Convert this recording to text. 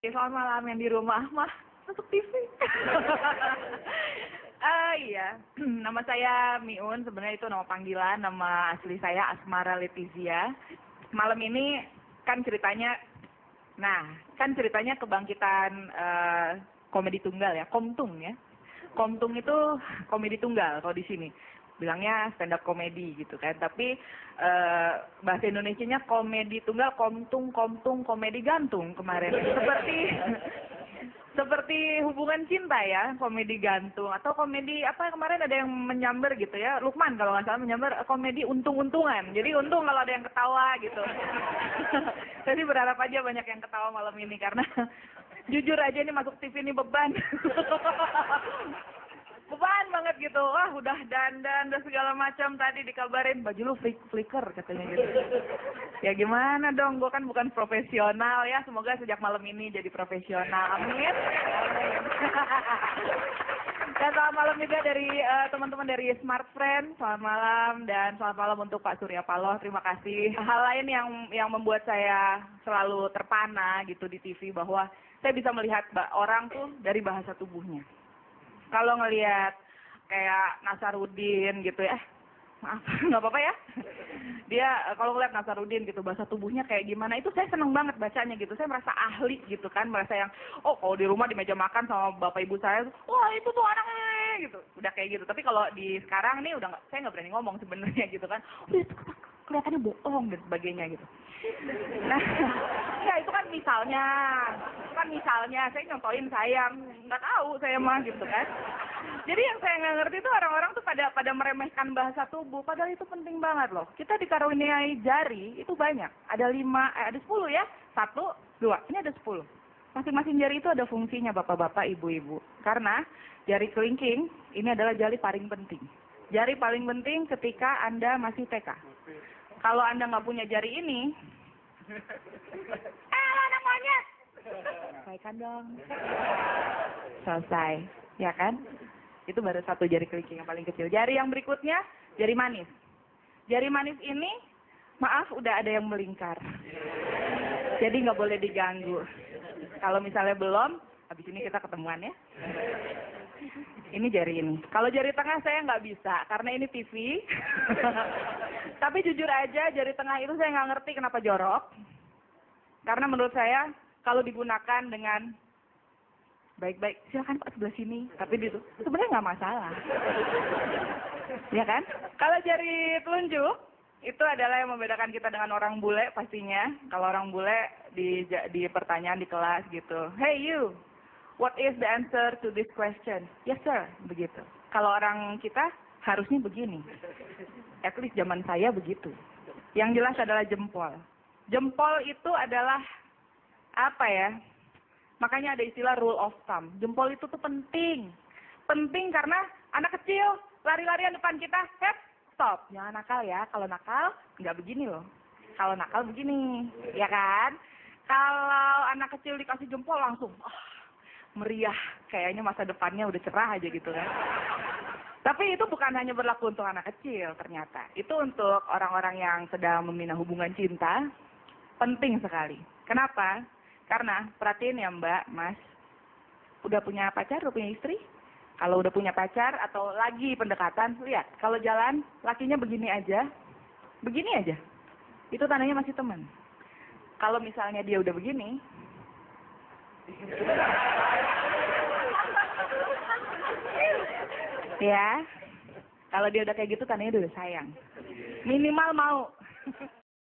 Selamat malam yang di rumah mah masuk TV. Iya, nama saya Miun, sebenarnya itu nama panggilan, nama asli saya Asmara Letizia. Malam ini kan ceritanya, kebangkitan komedi tunggal ya, Komtung ya. Komtung itu komedi tunggal kalau di sini. Bilangnya stand up komedi gitu kan, tapi bahasa Indonesianya komedi tunggal, komtung, komedi gantung kemarin. Seperti hubungan cinta ya, komedi gantung atau komedi apa kemarin ada yang menyamber gitu ya, Lukman kalau nggak salah menyamber komedi untung-untungan. Jadi untung kalau ada yang ketawa gitu. Jadi berharap aja banyak yang ketawa malam ini karena jujur aja ini masuk TV ini beban. Beban banget gitu. Wah, udah dandan, udah segala macam, tadi dikabarin baju lu flicker katanya gitu. Ya gimana dong, gue kan bukan profesional ya. Semoga sejak malam ini jadi profesional. Amin. Dan selamat malam juga dari teman-teman dari Smart Friend. Selamat malam dan selamat malam untuk Pak Surya Paloh. Terima kasih. Hal lain yang membuat saya selalu terpana gitu di TV bahwa saya bisa melihat orang tuh dari bahasa tubuhnya. Kalau ngelihat kayak Nasarudin gitu ya, maaf nggak apa-apa ya. Dia kalau ngelihat Nasarudin gitu bahasa tubuhnya kayak gimana, itu saya seneng banget bacanya gitu. Saya merasa ahli gitu kan, merasa yang kalau di rumah di meja makan sama bapak ibu saya, wah itu tuh anaknya gitu, udah kayak gitu. Tapi kalau di sekarang nih udah saya nggak berani ngomong sebenarnya gitu kan. Udah itu kelihatannya bohong dan sebagainya gitu. Nah, ya itu kan misalnya, saya nyontohin sayang, nggak tahu saya mah gitu kan. Jadi yang saya nggak ngerti itu orang-orang tuh pada meremehkan bahasa tubuh, padahal itu penting banget loh. Kita dikaruniai jari itu banyak, ada 10 ya, 1, 2, ini ada 10. Masing-masing jari itu ada fungsinya bapak-bapak, ibu-ibu. Karena jari kelingking ini adalah jari paling penting. Jari paling penting ketika Anda masih TK. Kalau Anda nggak punya jari ini, lo anak monyet, selesaikan dong. Selesai, ya kan? Itu baru satu jari kelingking yang paling kecil. Jari yang berikutnya, jari manis. Jari manis ini, maaf udah ada yang melingkar. Jadi nggak boleh diganggu. Kalau misalnya belum, habis ini kita ketemuan ya. Ini jari ini. Kalau jari tengah saya nggak bisa, karena ini TV. Tapi jujur aja, jari tengah itu saya nggak ngerti kenapa jorok. Karena menurut saya, kalau digunakan dengan baik-baik, silakan Pak sebelah sini. Tapi itu sebenarnya nggak masalah. Ya kan? Kalau jari telunjuk, itu adalah yang membedakan kita dengan orang bule pastinya. Kalau orang bule di pertanyaan di kelas gitu, hey you, what is the answer to this question? Yes sir, begitu. Kalau orang kita harusnya begini. At least zaman saya begitu. Yang jelas adalah jempol. Jempol itu adalah apa ya? Makanya ada istilah rule of thumb. Jempol itu tuh penting. Penting karena anak kecil lari-larian depan kita, stop. Jangan nakal ya. Kalau nakal nggak begini loh. Kalau nakal begini, ya kan? Kalau anak kecil dikasih jempol langsung meriah, kayaknya masa depannya udah cerah aja gitu kan. Tapi itu bukan hanya berlaku untuk anak kecil ternyata. Itu untuk orang-orang yang sedang membina hubungan cinta, penting sekali. Kenapa? Karena, perhatiin ya Mbak, Mas, udah punya pacar, udah punya istri? Kalau udah punya pacar atau lagi pendekatan, lihat, kalau jalan, lakinya begini aja, itu tandanya masih teman. Kalau misalnya dia udah begini, ya, kalau dia udah kayak gitu tandanya dia udah sayang. Minimal mau.